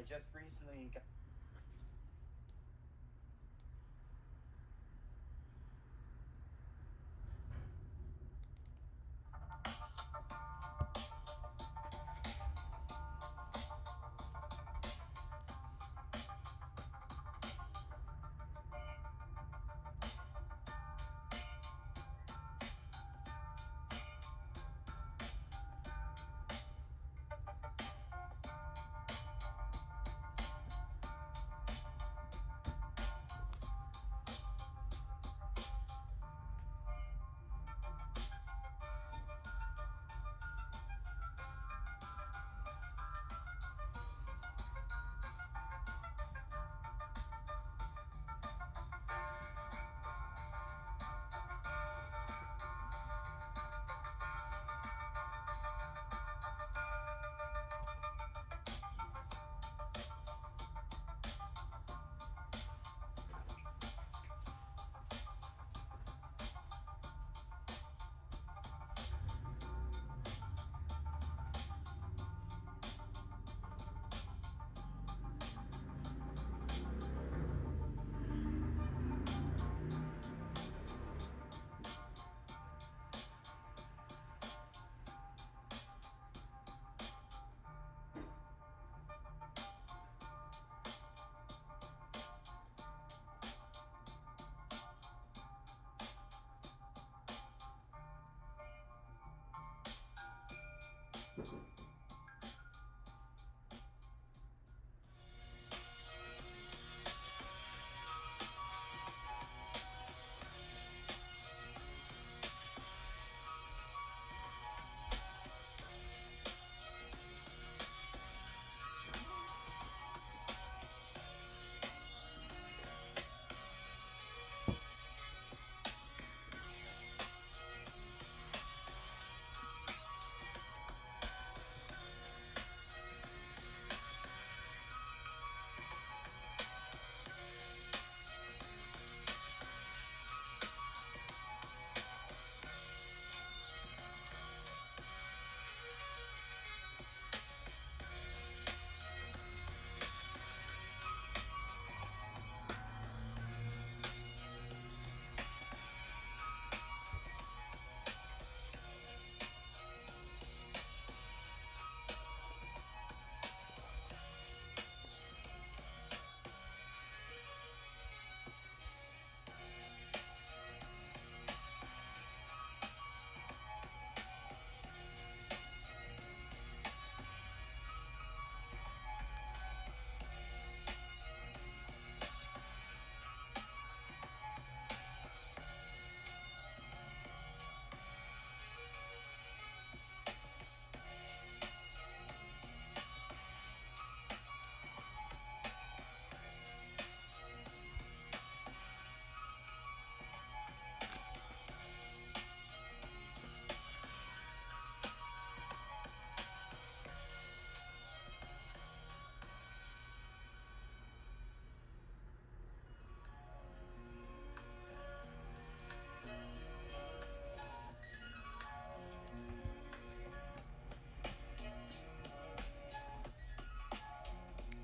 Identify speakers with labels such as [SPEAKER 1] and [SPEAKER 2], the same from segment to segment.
[SPEAKER 1] just recently got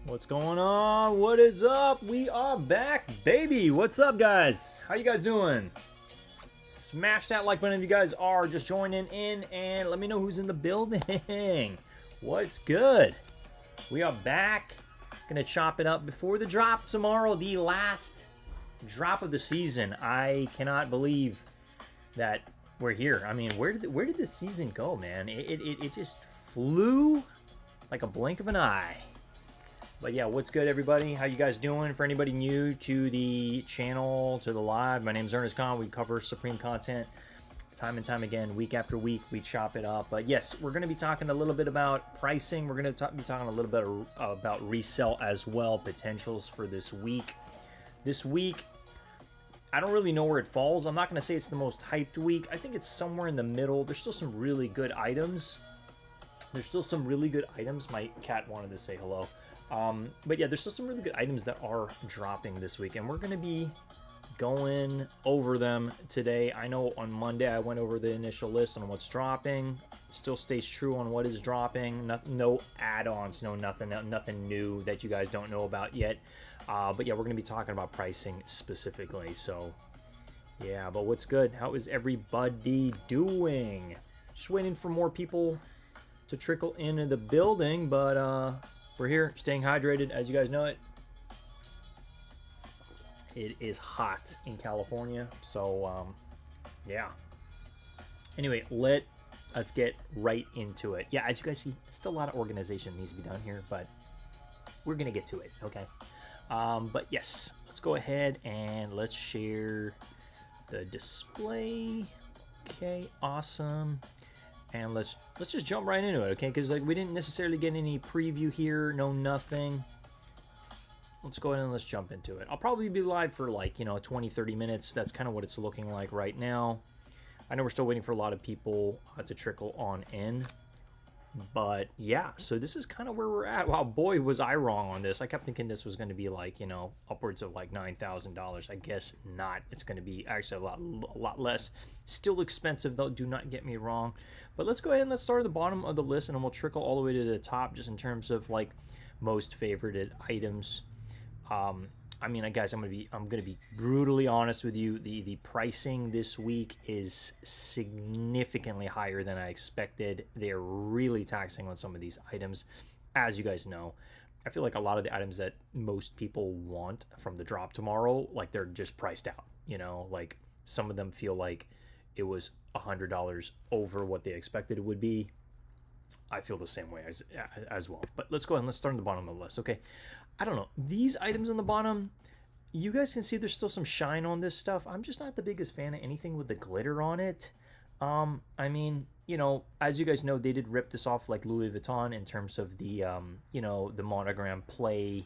[SPEAKER 2] What's going on? What is up? We are back, baby. What's up, guys? How you guys doing? Smash that like button if you guys are just joining in, and let me know who's in the building. What's good? We are back. Gonna chop it up before the drop tomorrow, the last drop of the season. I cannot believe that we're here. I mean, where did the season go, man? It just flew like a blink of an eye. But yeah, what's good, everybody? How you guys doing? For anybody new to the channel, to the live, my name is Ernest Khan. We cover Supreme content time and time again, week after week. We chop it up. But yes, we're going to be talking a little bit about pricing. We're going to be talking a little bit about resell as well, potentials for this week. This week, I don't really know where it falls. I'm not going to say it's the most hyped week. I think it's somewhere in the middle. There's still some really good items. My cat wanted to say hello. But yeah, there's still some really good items that are dropping this week, and we're going to be going over them today. I know on Monday I went over the initial list on what's dropping. Still stays true on what is dropping. No add-ons, nothing new that you guys don't know about yet. But yeah, we're going to be talking about pricing specifically. So yeah, but what's good? How is everybody doing? Just waiting for more people to trickle into the building, but we're here, staying hydrated, as you guys know it. It is hot in California, so yeah. Anyway, let us get right into it. Yeah, as you guys see, still a lot of organization needs to be done here, but we're gonna get to it, okay? But yes, let's go ahead and let's share the display. Okay, awesome. And let's just jump right into it, okay? Because like we didn't necessarily get any preview here, no nothing. Let's go ahead and let's jump into it. I'll probably be live for like, 20, 30 minutes. That's kind of what it's looking like right now. I know we're still waiting for a lot of people to trickle on in. But yeah, so this is kind of where we're at. Wow, boy, was I wrong on this. I kept thinking this was going to be like, upwards of like $9,000. I guess not. It's going to be actually a lot less. Still expensive though, do not get me wrong. But let's go ahead and let's start at the bottom of the list and then we'll trickle all the way to the top just in terms of like most favorited items. I mean, guys, I'm gonna be brutally honest with you. The pricing this week is significantly higher than I expected. They're really taxing on some of these items, as you guys know. I feel like a lot of the items that most people want from the drop tomorrow, like they're just priced out. Like some of them feel like it was $100 over what they expected it would be. I feel the same way as well. But let's go ahead and let's start on the bottom of the list. Okay, I don't know. These items on the bottom, you guys can see there's still some shine on this stuff. I'm just not the biggest fan of anything with the glitter on it. I mean, as you guys know, they did rip this off like Louis Vuitton in terms of the, the monogram play,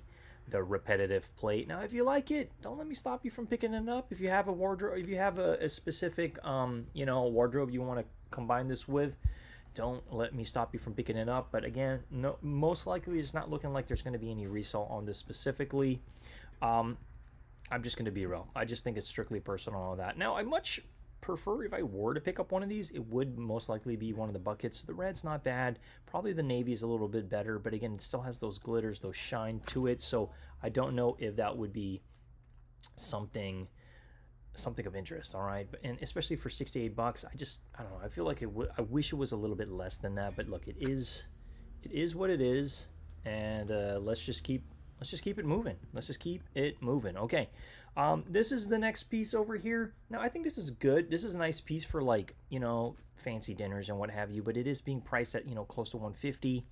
[SPEAKER 2] the repetitive plate. Now, if you like it, don't let me stop you from picking it up. If you have a wardrobe, if you have a specific, wardrobe you want to combine this with, don't let me stop you from picking it up. But again, no, most likely it's not looking like there's going to be any resale on this specifically. I'm just going to be real. I just think it's strictly personal on that. Now, I much prefer if I were to pick up one of these, it would most likely be one of the buckets. The red's not bad. Probably the navy is a little bit better. But again, it still has those glitters, those shine to it. So I don't know if that would be something of interest, all right? And especially for $68, I don't know. I feel like I wish it was a little bit less than that, but look, it is what it is, and let's just keep it moving. Let's just keep it moving. Okay, this is the next piece over here. Now, I think this is good. This is a nice piece for like fancy dinners and what have you, but it is being priced at close to $150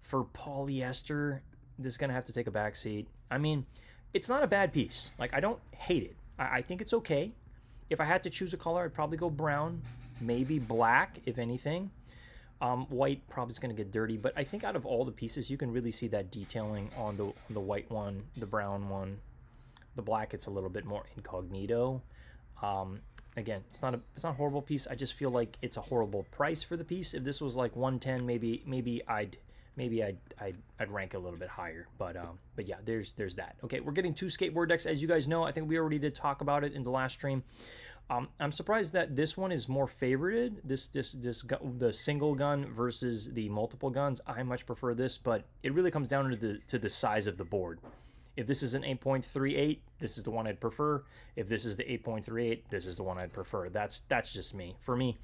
[SPEAKER 2] for polyester. This is gonna have to take a back seat. I mean, it's not a bad piece. Like, I don't hate it. I think it's okay. If I had to choose a color, I'd probably go brown, maybe black, if anything. White probably is going to get dirty, but I think out of all the pieces, you can really see that detailing on the white one, the brown one. The black, it's a little bit more incognito. Again, it's not a horrible piece. I just feel like it's a horrible price for the piece. If this was like 110, maybe I'd rank a little bit higher, but yeah, there's that. Okay, we're getting 2 skateboard decks, as you guys know. I think we already did talk about it in the last stream. I'm surprised that this one is more favorited. The single gun versus the multiple guns. I much prefer this, but it really comes down to the size of the board. If this is an 8.38, this is the one I'd prefer. If this is the 8.38, this is the one I'd prefer. That's just me. For me,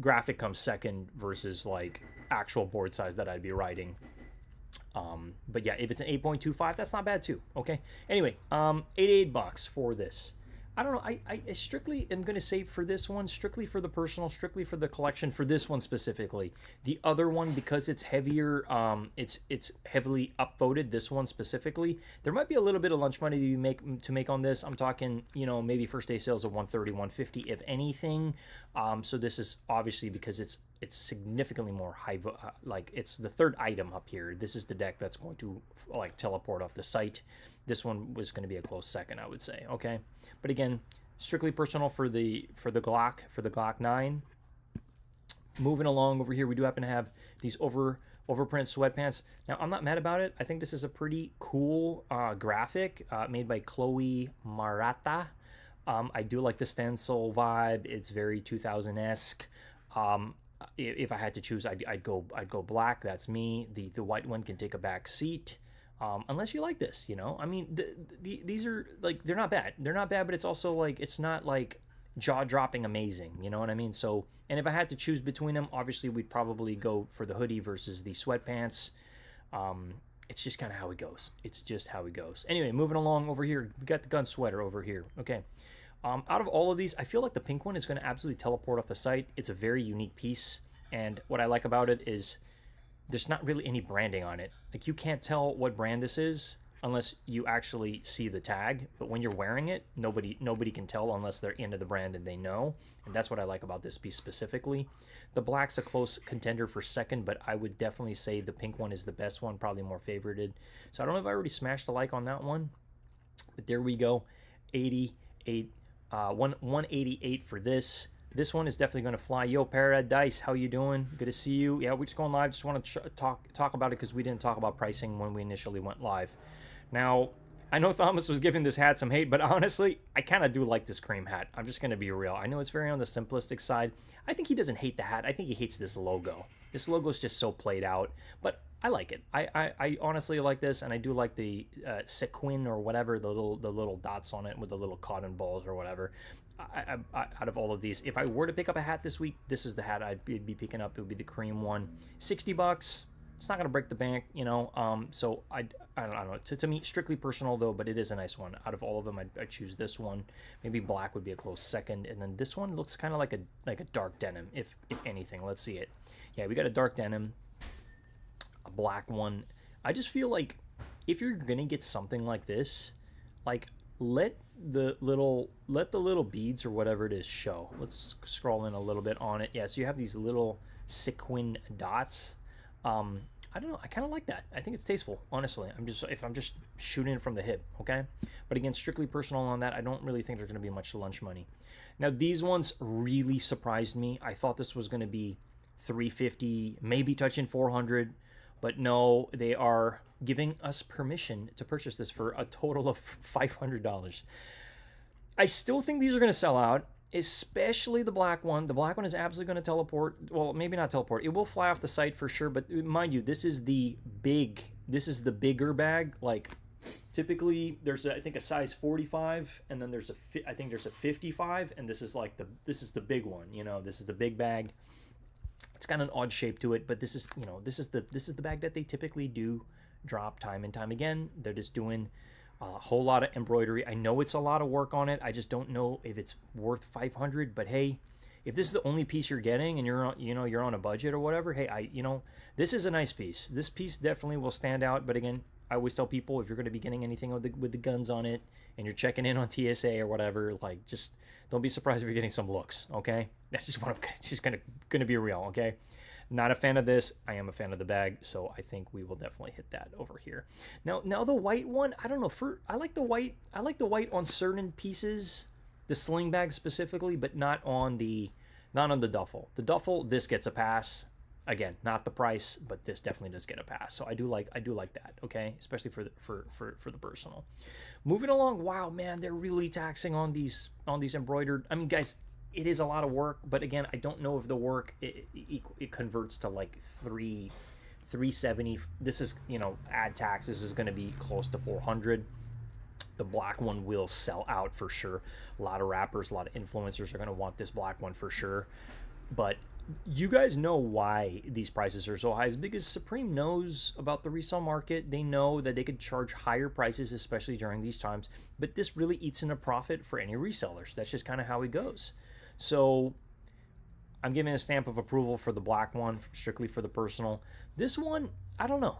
[SPEAKER 2] graphic comes second versus like actual board size that I'd be writing. But yeah, if it's an 8.25, that's not bad too. Okay. Anyway, $88 for this. I don't know. I strictly am going to say for this one, strictly for the personal, strictly for the collection, for this one specifically. The other one, because it's heavier, it's heavily upvoted. This one specifically, there might be a little bit of lunch money to make on this. I'm talking, maybe first day sales of $130, $150, if anything. So this is obviously because it's significantly more high. Like it's the third item up here. This is the deck that's going to like teleport off the site. This one was going to be a close second, I would say. Okay, but again, strictly personal for the Glock 9. Moving along over here, we do happen to have these Overprint sweatpants. Now, I'm not mad about it. I think this is a pretty cool graphic made by Chloe Marata. I do like the stencil vibe. It's very 2000-esque. If I had to choose, I'd go black. That's me. The white one can take a back seat. Unless you like this, you know. I mean, these are like, they're not bad. They're not bad, but it's also like, it's not like jaw-dropping amazing, you know what I mean? So, and if I had to choose between them, obviously we'd probably go for the hoodie versus the sweatpants. It's just kind of how it goes. It's just how it goes. Anyway, moving along over here, we got the gun sweater over here. Okay. Out of all of these, I feel like the pink one is going to absolutely teleport off the site. It's a very unique piece, and what I like about it is there's not really any branding on it. Like, you can't tell what brand this is unless you actually see the tag, but when you're wearing it, nobody can tell unless they're into the brand and they know, and that's what I like about this piece specifically. The black's a close contender for second, but I would definitely say the pink one is the best one, probably more favorited. So I don't know if I already smashed a like on that one, but there we go. 188 for this. This one is definitely going to fly. Yo, Paradise, how you doing? Good to see you. Yeah, we're just going live. Just want to talk about it because we didn't talk about pricing when we initially went live. Now, I know Thomas was giving this hat some hate, but honestly, I kind of do like this cream hat. I'm just going to be real. I know it's very on the simplistic side. I think he doesn't hate the hat. I think he hates this logo. This logo is just so played out, but I like it. I honestly like this, and I do like the sequin or whatever, the little dots on it with the little cotton balls or whatever. Out of all of these, if I were to pick up a hat this week, this is the hat I'd be picking up. It would be the cream one. $60. It's not gonna break the bank, you know. So I don't know. To me, strictly personal though, but it is a nice one. Out of all of them, I'd choose this one. Maybe black would be a close second, and then this one looks kind of like a dark denim, if anything. Let's see it. Yeah, we got a dark denim, a black one. I just feel like if you're gonna get something like this, like let the little beads or whatever it is show. Let's scroll in a little bit on it. Yeah, so you have these little sequin dots. I don't know. I kind of like that. I think it's tasteful, honestly. If I'm just shooting from the hip, okay? But again, strictly personal on that. I don't really think there's going to be much lunch money. Now, these ones really surprised me. I thought this was going to be $350, maybe touching $400, but no, they are giving us permission to purchase this for a total of $500. I still think these are going to sell out, especially the black one. The black one is absolutely going to teleport. Well, maybe not teleport. It will fly off the site for sure, but mind you, this is the bigger bag. Like, typically there's I think a size 45, and then there's I think there's a 55, and this is like this is the big one, you know. This is the big bag. It's got an odd shape to it, but this is, you know, this is the bag that they typically do drop time and time again. They're just doing a whole lot of embroidery. I know it's a lot of work on it. I just don't know if it's worth $500. But hey, if this is the only piece you're getting and you're on a budget or whatever, hey, this is a nice piece. This piece definitely will stand out. But again, I always tell people, if you're going to be getting anything with the guns on it and you're checking in on TSA or whatever, like, just don't be surprised if you're getting some looks. Okay, that's just what I'm just gonna be real. Okay. Not a fan of this. I am a fan of the bag, so I think we will definitely hit that over here. Now the white one, I don't know. I like the white. I like the white on certain pieces, the sling bag specifically, but not on the duffel. The duffel, this gets a pass. Again, not the price, but this definitely does get a pass. So I do like that. Okay, especially for the personal. Moving along. Wow, man, they're really taxing on these embroidered. I mean, guys, it is a lot of work, but again, I don't know if the work it converts to like $370. This is, you know, add tax. This is going to be close to $400. The black one will sell out for sure. A lot of rappers, a lot of influencers are going to want this black one for sure. But you guys know why these prices are so high. Is because Supreme knows about the resale market. They know that they could charge higher prices, especially during these times. But this really eats in a profit for any resellers. That's just kind of how it goes. So I'm giving a stamp of approval for the black one, strictly for the personal. This one, I don't know.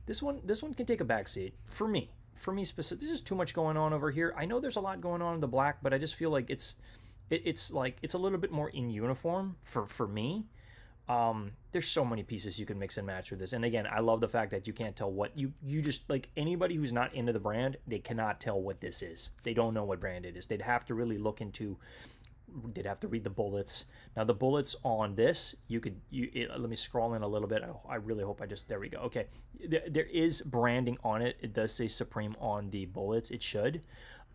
[SPEAKER 2] This one can take a backseat for me. For me specific, there's just too much going on over here. I know there's a lot going on in the black, but I just feel like it's a little bit more in uniform for me. There's so many pieces you can mix and match with this. And again, I love the fact that you can't tell what you just, like, anybody who's not into the brand, they cannot tell what this is. They don't know what brand it is. They'd have to really look into did have to read the bullets. Now the bullets on this, let me scroll in a little bit. I really hope there we go. Okay, there is branding on it. It does say Supreme on the bullets. It should.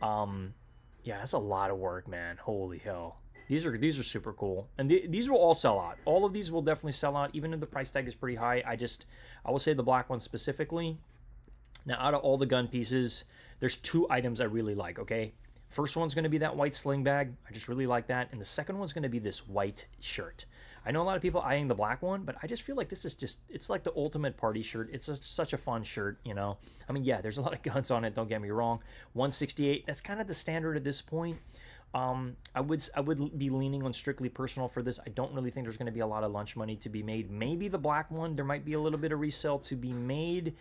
[SPEAKER 2] Yeah, that's a lot of work, man. Holy hell. These are super cool, and these will all sell out. All of these will definitely sell out, even if the price tag is pretty high. I will say the black one specifically. Now, out of all the gun pieces, there's 2 items I really like, okay? First one's going to be that white sling bag. I just really like that. And the second one's going to be this white shirt. I know a lot of people eyeing the black one, but I just feel like this is it's like the ultimate party shirt. It's just such a fun shirt, you know? I mean, yeah, there's a lot of guns on it, don't get me wrong. 168, that's kind of the standard at this point. I would be leaning on strictly personal for this. I don't really think there's going to be a lot of lunch money to be made. Maybe the black one, there might be a little bit of resale to be made.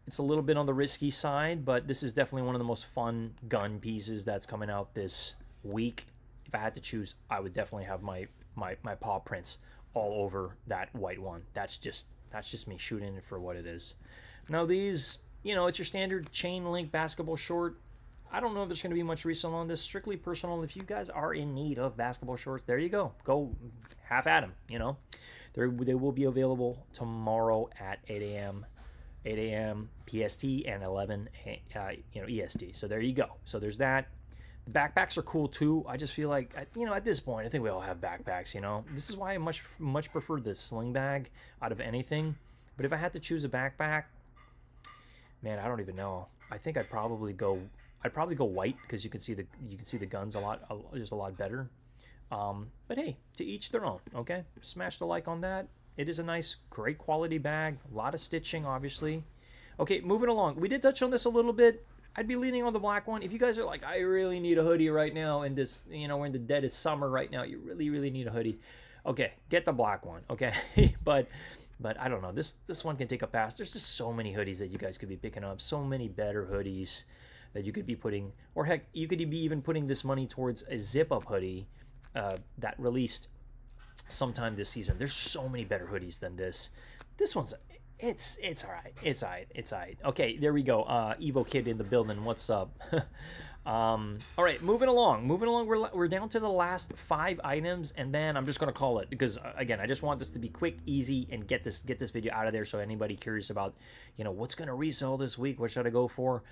[SPEAKER 2] It's a little bit on the risky side, but this is definitely one of the most fun gun pieces that's coming out this week. If I had to choose, I would definitely have my paw prints all over that white one. That's just me shooting it for what it is. Now these, you know, it's your standard chain link basketball short. I don't know if there's going to be much resale on this. Strictly personal. If you guys are in need of basketball shorts, there you go. Go half at them, you know. They will be available tomorrow at 8 a.m. PST and 11 EST. So there you go. So there's that. The backpacks are cool too. I just feel like, you know, at this point, I think we all have backpacks, you know. This is why I much prefer the sling bag out of anything. But if I had to choose a backpack, man, I don't even know. I think I'd probably go white, because you can see the guns a lot better. But hey, to each their own. Okay, smash the like on that. It is a nice, great quality bag. A lot of stitching, obviously. Okay, moving along. We did touch on this a little bit. I'd be leaning on the black one. If you guys are like, I really need a hoodie right now, and this, you know, we're in the dead of summer right now, you really, really need a hoodie. Okay, get the black one. Okay, but I don't know. This one can take a pass. There's just so many hoodies that you guys could be picking up. So many better hoodies that you could be putting, or heck, you could be even putting this money towards a zip-up hoodie that released sometime this season. There's so many better hoodies than this. This one's, it's all right. It's all right. Okay, there we go. Evo Kid in the building. What's up? All right, moving along. We're down to the last 5 items, and then I'm just gonna call it, because again, I just want this to be quick, easy, and get this video out of there. So anybody curious about, you know, what's gonna resell this week, what should I go for?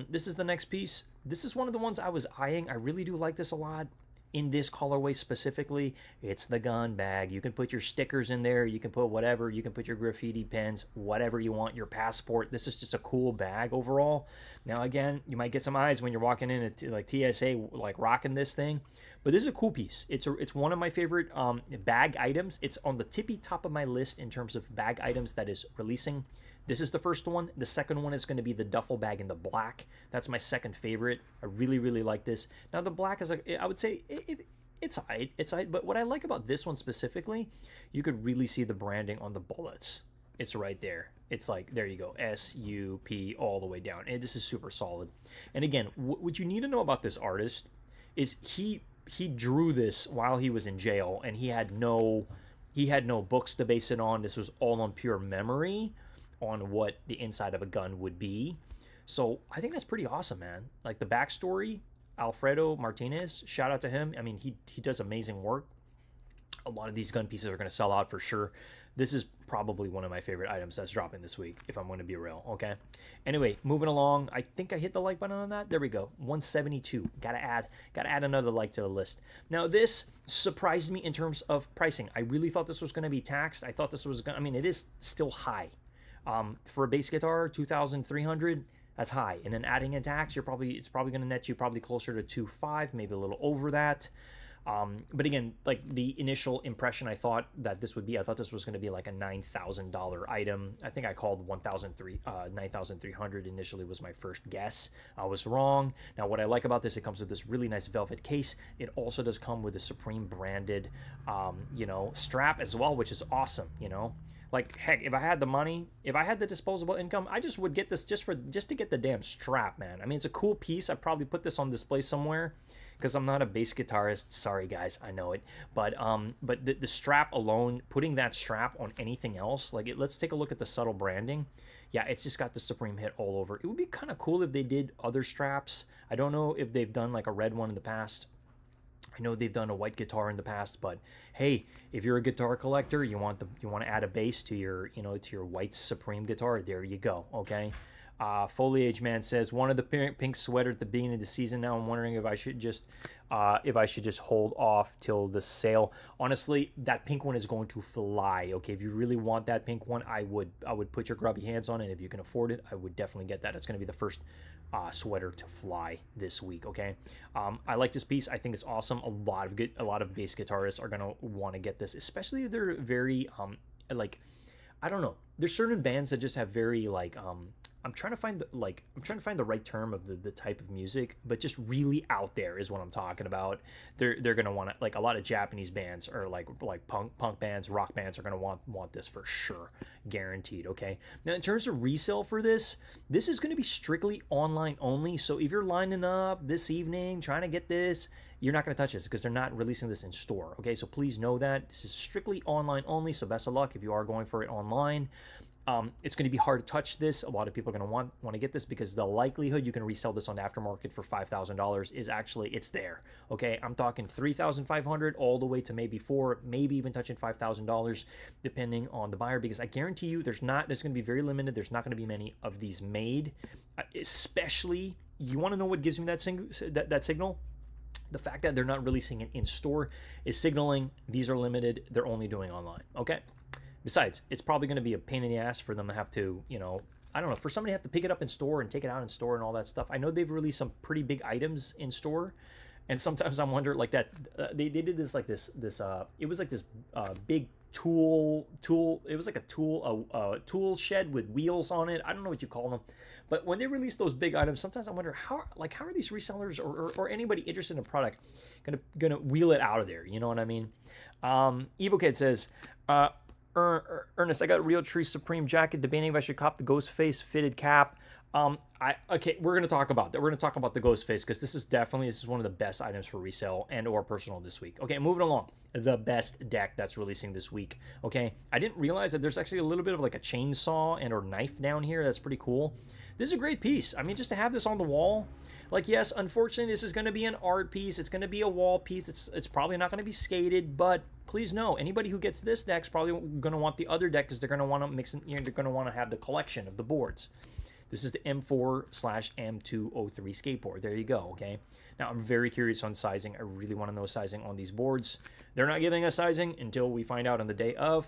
[SPEAKER 2] This is the next piece. This is one of the ones I was eyeing. I really do like this a lot. In this colorway specifically, it's the gun bag. You can put your stickers in there, you can put whatever, you can put your graffiti pens, whatever you want, your passport. This is just a cool bag overall. Now again, you might get some eyes when you're walking in at like TSA, like rocking this thing, but this is a cool piece. It's one of my favorite bag items. It's on the tippy top of my list in terms of bag items that is releasing. This is the first one. The second one is going to be the duffel bag in the black. That's my second favorite. I really, really like this. Now, the black is, I would say, it's all right. It's all right. But what I like about this one specifically, you could really see the branding on the bullets. It's right there. It's like, there you go, S-U-P all the way down. And this is super solid. And again, what you need to know about this artist is he drew this while he was in jail, and he had no books to base it on. This was all on pure memory on what the inside of a gun would be. So I think that's pretty awesome, man. Like the backstory, Alfredo Martinez, shout out to him. I mean, he does amazing work. A lot of these gun pieces are going to sell out for sure. This is probably one of my favorite items that's dropping this week, if I'm going to be real, okay? Anyway, moving along. I think I hit the like button on that. There we go. 172. Gotta add another like to the list. Now, this surprised me in terms of pricing. I really thought this was going to be taxed. I thought this was going to, I mean, it is still high. For a bass guitar, 2,300, that's high. And then adding in tax, it's probably going to net you probably closer to 2.5, maybe a little over that. But again, like the initial impression I thought this was going to be like a $9,000 item. I think I called 9,300 initially was my first guess. I was wrong. Now, what I like about this, it comes with this really nice velvet case. It also does come with a Supreme branded, strap as well, which is awesome, Like, heck, if I had the money, if I had the disposable income, I just would get this just to get the damn strap, man. I mean, it's a cool piece. I'd probably put this on display somewhere because I'm not a bass guitarist. Sorry, guys, I know it. But the strap alone, putting that strap on anything else, like let's take a look at the subtle branding. Yeah, it's just got the Supreme hit all over. It would be kind of cool if they did other straps. I don't know if they've done like a red one in the past. I know they've done a white guitar in the past, but hey, if you're a guitar collector, you want to add a bass to your, to your white Supreme guitar, there you go, okay? Foliage Man says, one of the pink sweater at the beginning of the season. Now I'm wondering if I should just hold off till the sale. Honestly, that pink one is going to fly. Okay, if you really want that pink one, I would put your grubby hands on it. If you can afford it, I would definitely get that. It's going to be the first sweater to fly this week. Okay, I like this piece. I think it's awesome. A lot of bass guitarists are going to want to get this, especially if they're very like, I don't know. There's certain bands that just have very like I'm trying to find the right term of the type of music, but just really out there is what I'm talking about. They're gonna want it. Like a lot of Japanese bands or like punk bands, rock bands are gonna want this for sure, guaranteed. Okay. Now in terms of resale for this is gonna be strictly online only. So if you're lining up this evening trying to get this, you're not gonna touch this because they're not releasing this in store. Okay. So please know that this is strictly online only. So best of luck if you are going for it online. It's going to be hard to touch this. A lot of people are going to want to get this because the likelihood you can resell this on the aftermarket for $5,000 is actually, it's there. Okay, I'm talking $3,500 all the way to maybe $4,000, maybe even touching $5,000 depending on the buyer, because I guarantee you there's going to be very limited. There's not going to be many of these made. Especially, you want to know what gives me that signal? The fact that they're not releasing it in store is signaling these are limited. They're only doing online. Okay. Besides, it's probably going to be a pain in the ass for them to have to, I don't know, for somebody to have to pick it up in store and take it out in store and all that stuff. I know they've released some pretty big items in store, and sometimes I wonder like that. They did this like this it was like this big tool. It was like a tool shed with wheels on it. I don't know what you call them, but when they release those big items, sometimes I wonder how are these resellers or anybody interested in a product gonna wheel it out of there? You know what I mean? EvoKid says. Ernest, I got a Real Tree Supreme jacket, debating if I should cop the Ghostface fitted cap. Okay, we're gonna talk about that. We're gonna talk about the Ghostface because this is one of the best items for resale and or personal this week. Okay, moving along. The best deck that's releasing this week. Okay, I didn't realize that there's actually a little bit of like a chainsaw and or knife down here. That's pretty cool. This is a great piece. I mean, just to have this on the wall. Like, yes, unfortunately, this is going to be an art piece. It's going to be a wall piece. It's probably not going to be skated, but please know, anybody who gets this deck is probably going to want the other deck because they're going to want to mix it. They're going to want to have the collection of the boards. This is the M4/M203 skateboard. There you go, okay? Now, I'm very curious on sizing. I really want to know sizing on these boards. They're not giving us sizing until we find out on the day of.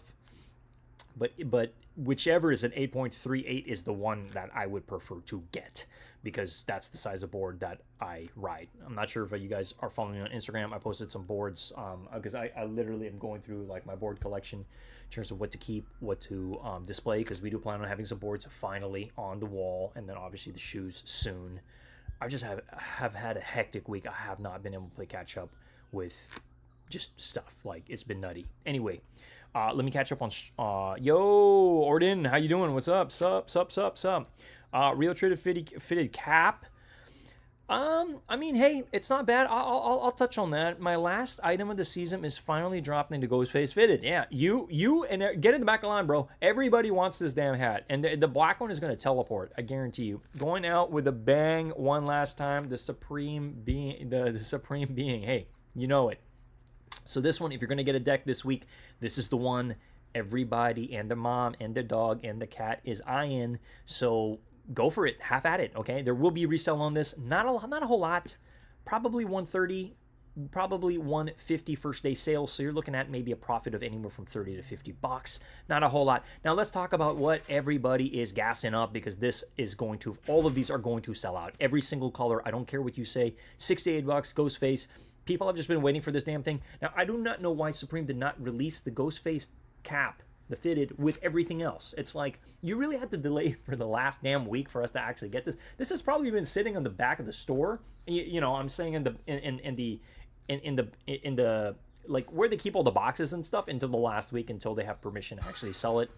[SPEAKER 2] But whichever is an 8.38 is the one that I would prefer to get because that's the size of board that I ride. I'm not sure if you guys are following me on Instagram. I posted some boards because I literally am going through like my board collection in terms of what to keep, what to display, because we do plan on having some boards finally on the wall, and then obviously the shoes soon. I just have had a hectic week. I have not been able to play catch up with just stuff. Like, it's been nutty. Anyway, let me catch up on yo Orden, how you doing? What's up? Sup? Real Trader fitted cap. I mean, hey, it's not bad. I'll touch on that. My last item of the season is finally dropped into Ghostface fitted. Yeah, you and get in the back of the line, bro. Everybody wants this damn hat, and the black one is going to teleport. I guarantee you. Going out with a bang one last time. The supreme being, the supreme being. Hey, you know it. So this one, if you're going to get a deck this week, this is the one everybody and the mom and the dog and the cat is eyeing. So go for it. Have at it, okay? There will be resale on this. Not a whole lot. Probably 130, probably 150 first day sales. So you're looking at maybe a profit of anywhere from 30 to 50 bucks. Not a whole lot. Now let's talk about what everybody is gassing up, because this is going to, all of these are going to sell out. Every single color. I don't care what you say. 68 bucks, Ghostface. People have just been waiting for this damn thing. Now, I do not know why Supreme did not release the Ghostface cap, the fitted, with everything else. It's like, you really had to delay for the last damn week for us to actually get this. This has probably been sitting on the back of the store. You know, I'm saying in the like where they keep all the boxes and stuff until the last week, until they have permission to actually sell it.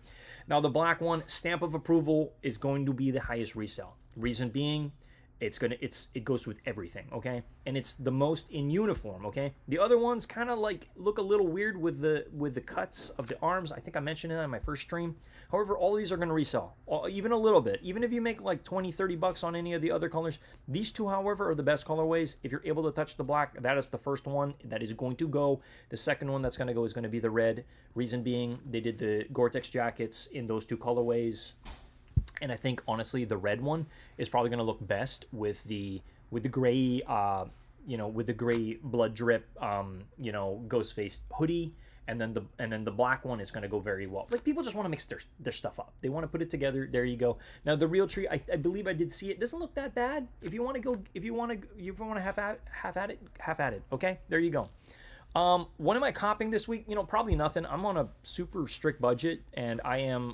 [SPEAKER 2] Now, the black one, stamp of approval, is going to be the highest resale. Reason being, it goes with everything, okay? And it's the most in uniform, okay? The other ones kind of like look a little weird with the cuts of the arms. I think I mentioned it on my first stream. However, all these are going to resell, even a little bit. Even if you make like 20-30 bucks on any of the other colors, these two, however, are the best colorways. If you're able to touch the black, that is the first one that is going to go. The second one that's going to go is going to be the red. Reason being, they did the Gore-Tex jackets in those two colorways. And I think, honestly, the red one is probably going to look best with the gray, with the gray blood drip, Ghostface hoodie, and then the black one is going to go very well. Like, people just want to mix their stuff up. They want to put it together. There you go. Now the Realtree, I believe I did see it. Doesn't look that bad. If you want to have at it. Okay, there you go. What am I copping this week? Probably nothing. I'm on a super strict budget, and I'm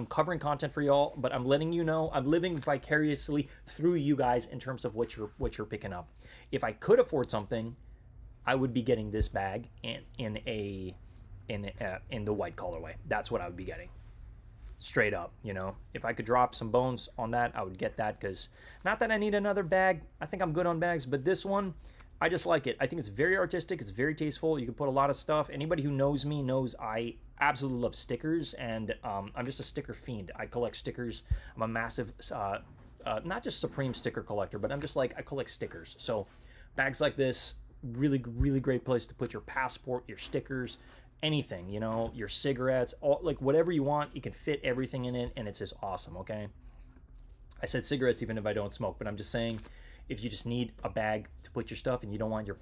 [SPEAKER 2] covering content for y'all, but I'm letting you know I'm living vicariously through you guys in terms of what you're picking up. If I could afford something, I would be getting this bag in the white colorway. That's what I would be getting. Straight up, if I could drop some bones on that, I would get that, because not that I need another bag. I think I'm good on bags, but this one, I just like it. I think it's very artistic. It's very tasteful. You can put a lot of stuff. Anybody who knows me knows I absolutely love stickers, and I'm just a sticker fiend. I collect stickers. I'm a massive, not just Supreme sticker collector, but I'm just like, I collect stickers. So bags like this, really, really great place to put your passport, your stickers, anything, your cigarettes, like whatever you want. You can fit everything in it, and it's just awesome, okay? I said cigarettes even if I don't smoke, but I'm just saying, if you just need a bag to put your stuff and you don't want your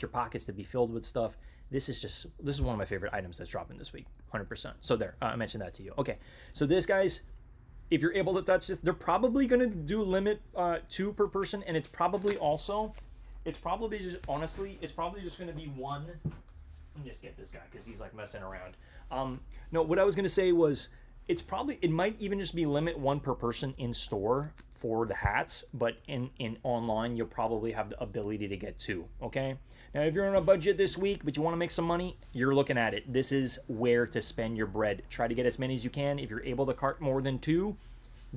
[SPEAKER 2] pockets to be filled with stuff, this is one of my favorite items that's dropping this week, 100%. So there, I mentioned that to you. Okay, so this, guys, if you're able to touch this, they're probably gonna do limit 2 per person, and it's probably just gonna be one. Let me just get this guy because he's like messing around. No, what I was gonna say was, it might even just be limit 1 per person in store for the hats, but in online you'll probably have the ability to get 2. Okay, now if you're on a budget this week but you want to make some money, you're looking at it. This is where to spend your bread. Try to get as many as you can. If you're able to cart more than 2,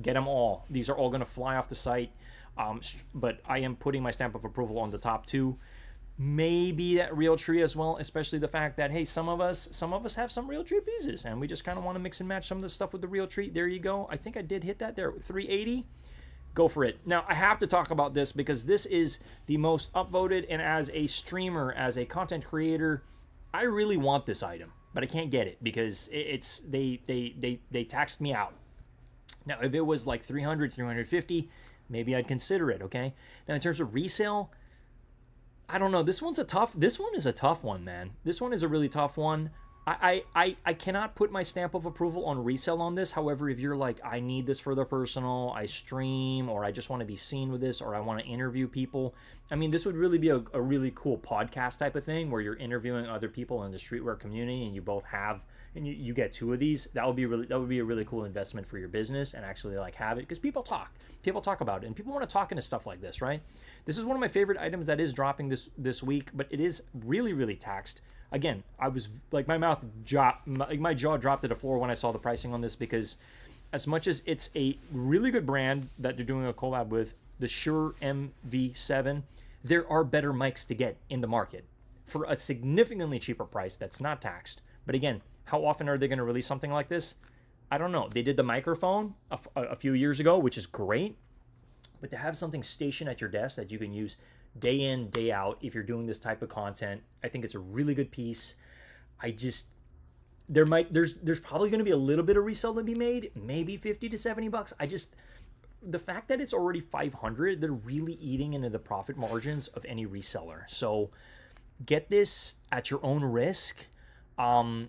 [SPEAKER 2] get them all. These are all going to fly off the site, but I am putting my stamp of approval on the top 2. Maybe that Realtree as well, especially the fact that, hey, some of us have some Realtree pieces, and we just kind of want to mix and match some of the stuff with the Realtree. There you go. I think I did hit that there. 380. Go for it. Now, I have to talk about this because this is the most upvoted, and as a streamer, as a content creator, I really want this item, but I can't get it because they taxed me out. Now, if it was like 300, 350, maybe I'd consider it, okay? Now, in terms of resale, I don't know. This one is a tough one, man. This one is a really tough one. I cannot put my stamp of approval on resale on this. However, if you're like, I need this for the personal, I stream, or I just want to be seen with this, or I want to interview people, I mean, this would really be a really cool podcast type of thing where you're interviewing other people in the streetwear community, and you both have, and you get 2 of these. That would be a really cool investment for your business, and actually like have it, because people talk about it, and people want to talk into stuff like this, right? This is one of my favorite items that is dropping this week, but it is really, really taxed. Again, I was like, my jaw dropped to the floor when I saw the pricing on this, because as much as it's a really good brand that they're doing a collab with, the Shure MV7, there are better mics to get in the market for a significantly cheaper price that's not taxed. But again, how often are they going to release something like this? I don't know. They did the microphone a few years ago, which is great, but to have something stationed at your desk that you can use day in, day out, if you're doing this type of content, I think it's a really good piece. There's probably going to be a little bit of resale to be made, maybe 50 to 70 bucks. The fact that it's already 500, they're really eating into the profit margins of any reseller. So get this at your own risk. I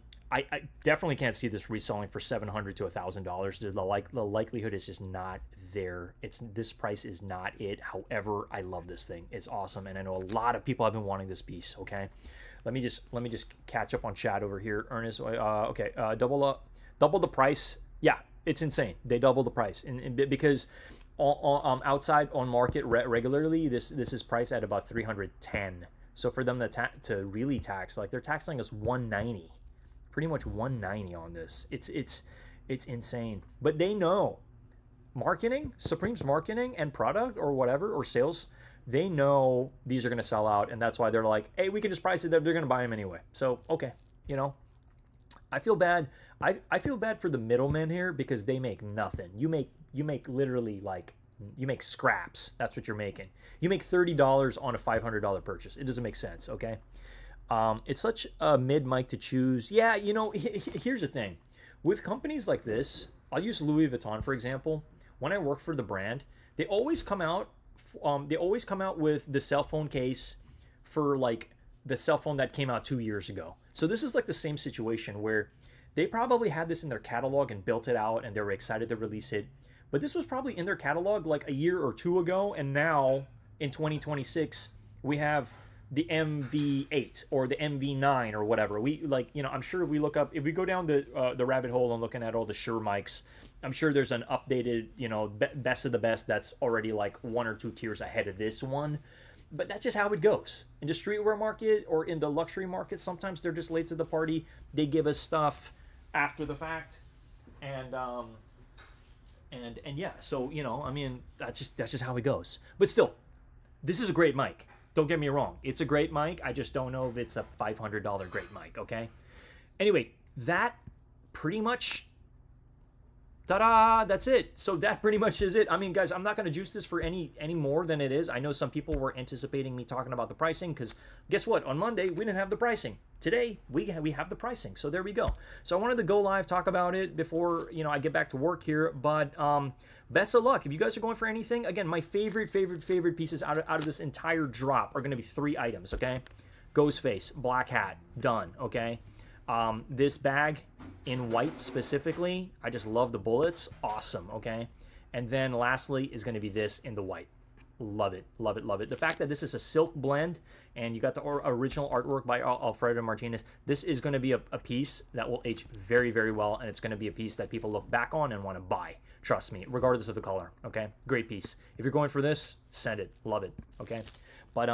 [SPEAKER 2] definitely can't see this reselling for $700 to $1,000. The likelihood is just not there. This price is not it. However, I love this thing. It's awesome, and I know a lot of people have been wanting this piece. Okay, let me just catch up on chat over here. Ernest, okay, double the price. Yeah, it's insane. They double the price, and because outside on market regularly, this is priced at about 310. So for them to really tax, like, they're taxing us 190. Pretty much 190 on this. It's insane. But they know marketing, Supreme's marketing and product or whatever, or sales, they know these are going to sell out, and that's why they're like, hey, we can just price it, they're going to buy them anyway. So, okay, you know, I feel bad. I feel bad for the middlemen here because they make nothing. You make literally like, you make scraps. That's what you're making. You make $30 on a $500 purchase. It doesn't make sense, okay? It's such a mid mic to choose. Yeah, you know, here's the thing. With companies like this, I'll use Louis Vuitton, for example. When I work for the brand, they always come out with the cell phone case for like the cell phone that came out 2 years ago. So this is like the same situation where they probably had this in their catalog and built it out and they were excited to release it. But this was probably in their catalog like a year or two ago, and now in 2026 we have the MV8 or the MV9 or whatever. We like, you know, I'm sure if we look up, if we go down the rabbit hole and looking at all the Shure mics, I'm sure there's an updated, you know, best of the best that's already like 1 or 2 tiers ahead of this one. But that's just how it goes. In the streetwear market or in the luxury market, sometimes they're just late to the party. They give us stuff after the fact. And yeah, so, you know, I mean, that's just how it goes. But still, this is a great mic. Don't get me wrong. It's a great mic. I just don't know if it's a $500 great mic, okay? Anyway, that pretty much, ta-da, that's it. So that pretty much is it. I mean, guys, I'm not going to juice this for any more than it is. I know some people were anticipating me talking about the pricing because guess what? On Monday, we didn't have the pricing. Today, we have the pricing. So there we go. So I wanted to go live, talk about it before, you know, I get back to work here. But best of luck. If you guys are going for anything, again, my favorite pieces out of this entire drop are going to be 3 items, okay? Ghostface, black hat, done, okay? This bag in white specifically, I just love the bullets. Awesome, okay? And then lastly is going to be this in the white. Love it, love it, love it. The fact that this is a silk blend and you got the original artwork by Alfredo Martinez, this is going to be a piece that will age very, very well, and it's going to be a piece that people look back on and want to buy. Trust me, regardless of the color, okay? Great piece. If you're going for this, send it. Love it, okay? But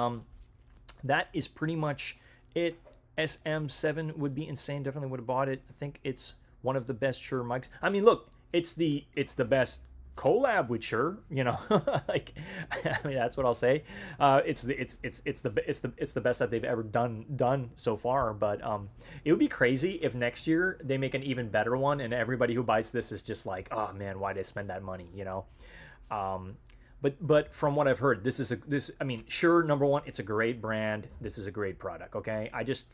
[SPEAKER 2] that is pretty much it. SM7 would be insane. Definitely would have bought it. I think it's one of the best Shure mics. I mean, look, it's the best collab with Shure, you know. Like, I mean, that's what I'll say. It's the best that they've ever done so far. But it would be crazy if next year they make an even better one, and everybody who buys this is just like, oh man, why did I spend that money, you know? But from what I've heard, I mean, Shure, number one, it's a great brand. This is a great product. Okay, I just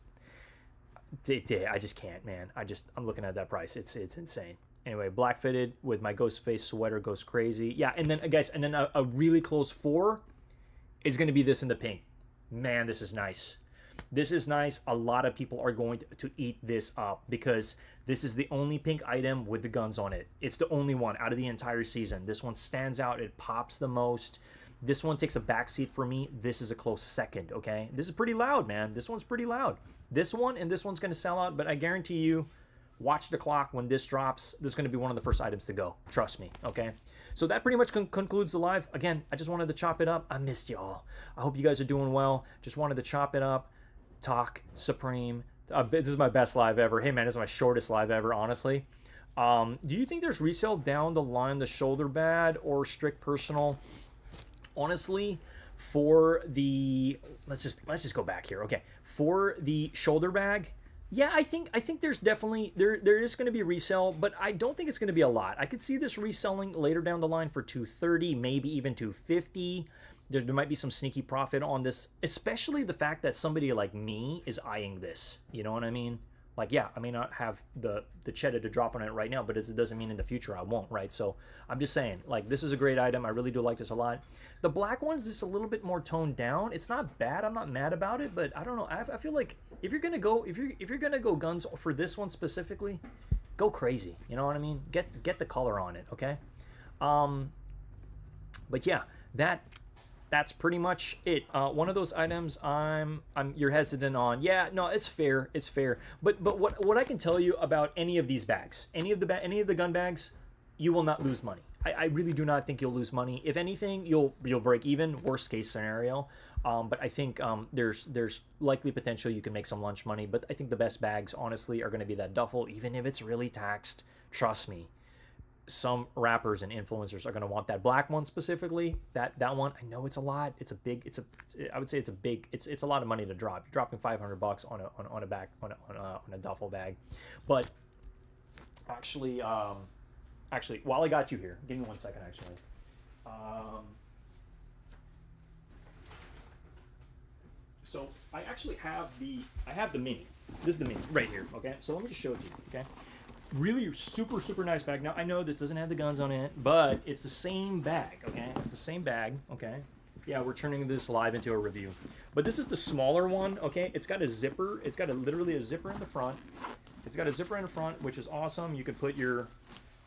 [SPEAKER 2] can't, man. I'm looking at that price. It's insane. Anyway, black fitted with my Ghostface sweater goes crazy. Yeah, and then guys, and then a really close 4 is going to be this in the pink. Man, this is nice. This is nice. A lot of people are going to eat this up because this is the only pink item with the guns on it. It's the only one out of the entire season. This one stands out. It pops the most. This one takes a backseat for me. This is a close second, okay? This is pretty loud, man. This one's pretty loud. This one and this one's going to sell out, but I guarantee you, watch the clock when this drops. This is going to be one of the first items to go. Trust me, okay? So that pretty much concludes the live. Again, I just wanted to chop it up. I missed y'all. I hope you guys are doing well. Just wanted to chop it up, talk Supreme. This is my best live ever. Hey, man, this is my shortest live ever, honestly. Do you think there's resale down the line, the shoulder pad or strict personal? Honestly, for the let's just go back here. Okay, for the shoulder bag, yeah, I think there's definitely there is going to be resale, but I don't think it's going to be a lot. I could see this reselling later down the line for $230, maybe even $250. There might be some sneaky profit on this, especially the fact that somebody like me is eyeing this. You know what I mean? Like, yeah, I may not have the cheddar to drop on it right now, but it doesn't mean in the future I won't, right? So I'm just saying, like, this is a great item. I really do like this a lot. The black one's just a little bit more toned down. It's not bad. I'm not mad about it, but I don't know. I feel like if you're gonna go guns for this one specifically, go crazy. You know what I mean? Get the color on it, okay? But yeah, that's pretty much it. One of those items you're hesitant on. Yeah, no, it's fair. It's fair. But what I can tell you about any of these bags, any of the gun bags, you will not lose money. I really do not think you'll lose money. If anything, you'll break even. Worst case scenario. But I think there's likely potential you can make some lunch money. But I think the best bags, honestly, are going to be that duffel, even if it's really taxed. Trust me. some rappers and influencers are going to want that black one specifically. That one, I know it's a lot. It's a big. I would say it's a big. It's a lot of money to drop. You're dropping $500 on a bag on a duffel bag, but actually, while I got you here, give me 1 second. Actually, so I actually have the mini. This is the mini right here. Okay, so let me just show it to you. Okay. Really super nice bag. Now I know this doesn't have the guns on it, but it's the same bag, okay? It's the same bag, okay? Yeah, we're turning this live into a review. But this is the smaller one, okay? It's got a zipper. It's got literally a zipper in the front. It's got a zipper in the front, which is awesome. You could put your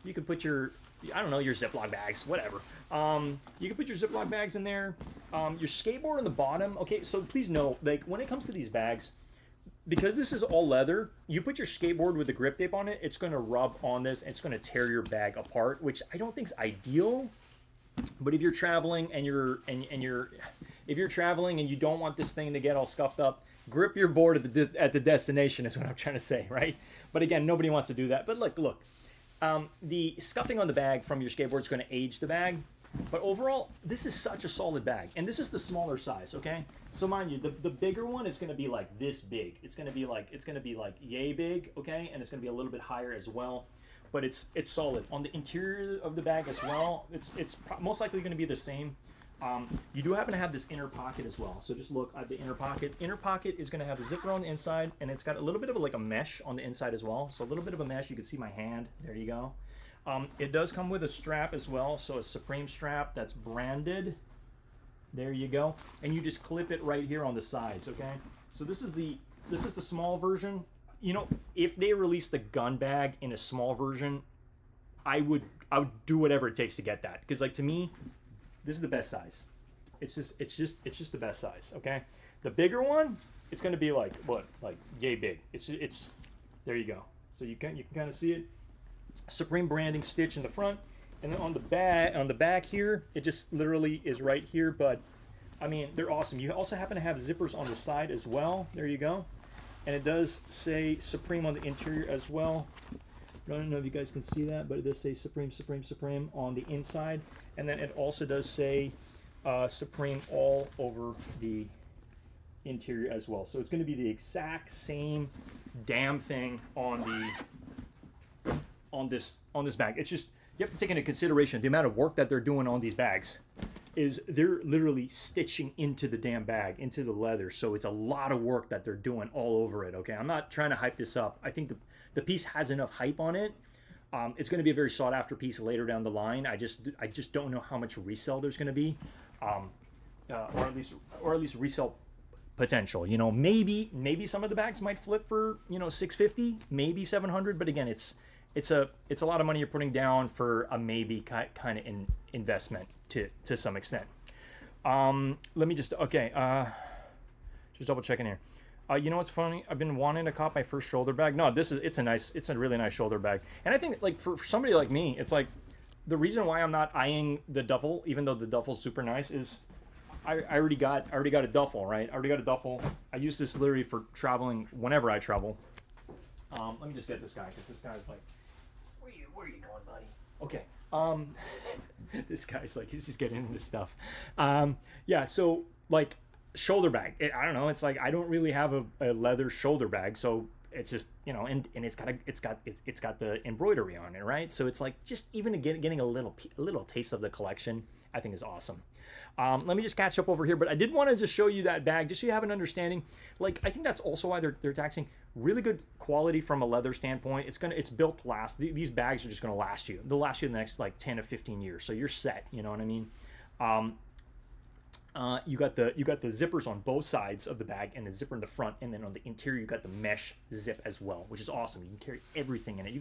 [SPEAKER 2] I don't know, your Ziploc bags, whatever. You can put your Ziploc bags in there. Your skateboard on the bottom, okay? So please know, like when it comes to these bags, because this is all leather, you put your skateboard with the grip tape on it, it's going to rub on this, and it's going to tear your bag apart, which I don't think is ideal. But if you're traveling and if you're traveling and you don't want this thing to get all scuffed up, grip your board at the destination is what I'm trying to say, right? But again, nobody wants to do that. But look, the scuffing on the bag from your skateboard is going to age the bag. But overall, this is such a solid bag. And this is the smaller size, okay? So mind you, the bigger one is going to be like this big. It's going to be like yay big, okay? And it's going to be a little bit higher as well. But it's solid. On the interior of the bag as well, it's most likely going to be the same. You do happen to have this inner pocket as well. So just look at the inner pocket. Inner pocket is going to have a zipper on the inside, and it's got a little bit of like a mesh on the inside as well. So a little bit of a mesh. You can see my hand. There you go. It does come with a strap as well, so a Supreme strap that's branded. There you go, and you just clip it right here on the sides. Okay, so this is the small version. You know, if they release the gun bag in a small version, I would do whatever it takes to get that, because like to me, this is the best size. It's just the best size. Okay, the bigger one, it's going to be like what, like yay big. It's there you go. So you can kind of see it. Supreme branding stitch in the front, and then on the back here, it just literally is right here. But I mean, they're awesome. You also happen to have zippers on the side as well. There you go, and it does say Supreme on the interior as well. I don't know if you guys can see that, but it does say Supreme on the inside, and then it also does say Supreme all over the interior as well. So it's going to be the exact same damn thing on this bag. It's just, you have to take into consideration the amount of work that they're doing on these bags. Is they're literally stitching into the damn bag, into the leather. So it's a lot of work that they're doing all over it. Okay, I'm not trying to hype this up. I think the piece has enough hype on it. It's going to be a very sought after piece later down the line. I just don't know how much resell there's going to be, or at least resell potential. You know, maybe some of the bags might flip for, you know, $650, maybe $700. But again, it's a lot of money you're putting down for a maybe kind of investment to some extent. Let me just just double checking here. You know what's funny? I've been wanting to cop my first shoulder bag. No, it's a really nice shoulder bag. And I think like for somebody like me, it's like the reason why I'm not eyeing the duffel, even though the duffel's super nice, is I already got a duffel, right? I already got a duffel. I use this literally for traveling whenever I travel. Let me just get this guy, because this guy's like, where are you going, buddy? Okay. This guy's like, he's just getting into this stuff. Yeah, so like shoulder bag. I don't know. It's like I don't really have a leather shoulder bag, so it's just, you know, and it's got the embroidery on it, right? So it's like just even getting a little taste of the collection, I think is awesome. Let me just catch up over here, but I did want to just show you that bag just so you have an understanding. Like, I think that's also why they're taxing really good quality from a leather standpoint. It's built to last. These bags are just going to last you. They'll last you the next like 10 to 15 years. So you're set. You know what I mean? You got the zippers on both sides of the bag, and the zipper in the front, and then on the interior you got the mesh zip as well, which is awesome. You can carry everything in it.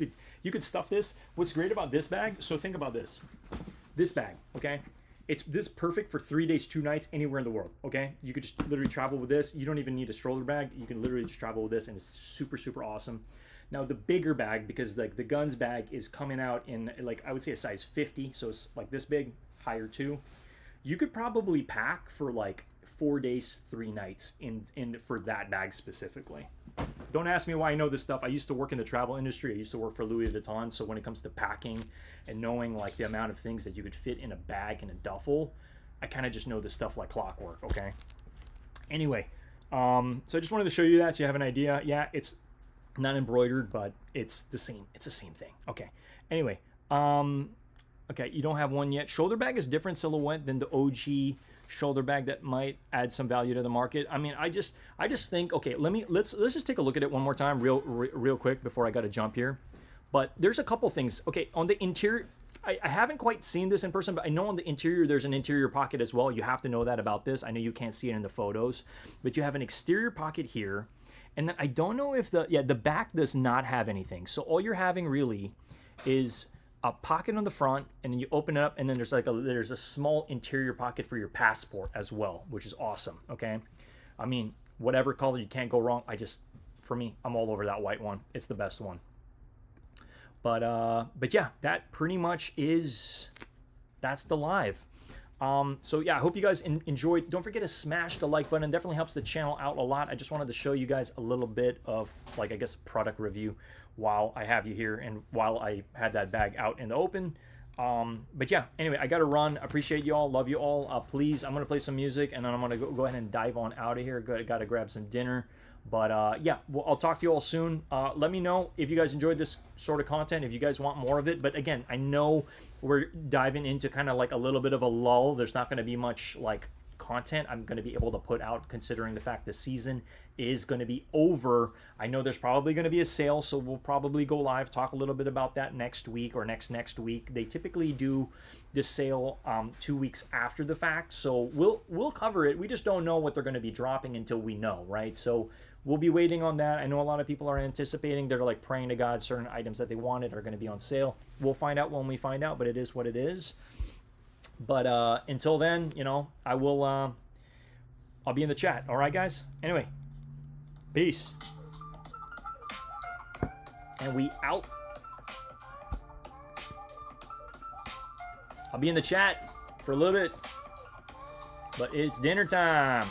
[SPEAKER 2] You could stuff this. What's great about this bag? So think about this. This bag, okay? This perfect for 3 days, 2 nights, anywhere in the world, okay? You could just literally travel with this. You don't even need a stroller bag. You can literally just travel with this, and it's super, super awesome. Now, the bigger bag, because like the guns bag is coming out in, like, I would say a size 50, so it's like this big, higher too. You could probably pack for like 4 days, 3 nights for that bag specifically. don't ask me why I know this stuff. I used to work in the travel industry. I used to work for Louis Vuitton. So when it comes to packing and knowing like the amount of things that you could fit in a bag and a duffel, I kind of just know this stuff like clockwork, okay? Anyway, so I just wanted to show you that so you have an idea. Yeah, it's not embroidered, but it's the same. It's the same thing. Okay. Anyway, okay, you don't have one yet. Shoulder bag is different silhouette than the OG shoulder bag that might add some value to the market. I mean, I just think, okay, let's just take a look at it one more time real quick before I got to jump here. But there's a couple things. Okay, on the interior, I haven't quite seen this in person, but I know on the interior there's an interior pocket as well. You have to know that about this. I know you can't see it in the photos, but you have an exterior pocket here. And then I don't know if the back does not have anything. So all you're having really is a pocket on the front, and then you open it up, and then there's a small interior pocket for your passport as well, which is awesome. Okay, I mean, whatever color, you can't go wrong. For me, I'm all over that white one. It's the best one. But yeah, that pretty much that's the live. So yeah, I hope you guys enjoyed. Don't forget to smash the like button. It definitely helps the channel out a lot. I just wanted to show you guys a little bit of, like, I guess, product review while I have you here and while I had that bag out in the open. But yeah, anyway, I gotta run. Appreciate you all. Love you all. Please, I'm gonna play some music and then I'm gonna go ahead and dive on out of here. Gotta grab some dinner. But yeah, well, I'll talk to you all soon. Let me know if you guys enjoyed this sort of content, if you guys want more of it. But again, I know we're diving into kind of like a little bit of a lull. There's not going to be much like content I'm going to be able to put out, considering the fact the season is going to be over. I know there's probably going to be a sale, so we'll probably go live, talk a little bit about that next week or next week. They typically do this sale 2 weeks after the fact, so we'll cover it. We just don't know what they're going to be dropping until we know, right? So we'll be waiting on that. I know a lot of people are anticipating, they're like praying to God certain items that they wanted are going to be on sale. We'll find out when we find out, but it is what it is. But until then, you know, I'll be in the chat. All right, guys? Anyway, peace. And we out. I'll be in the chat for a little bit, but it's dinner time.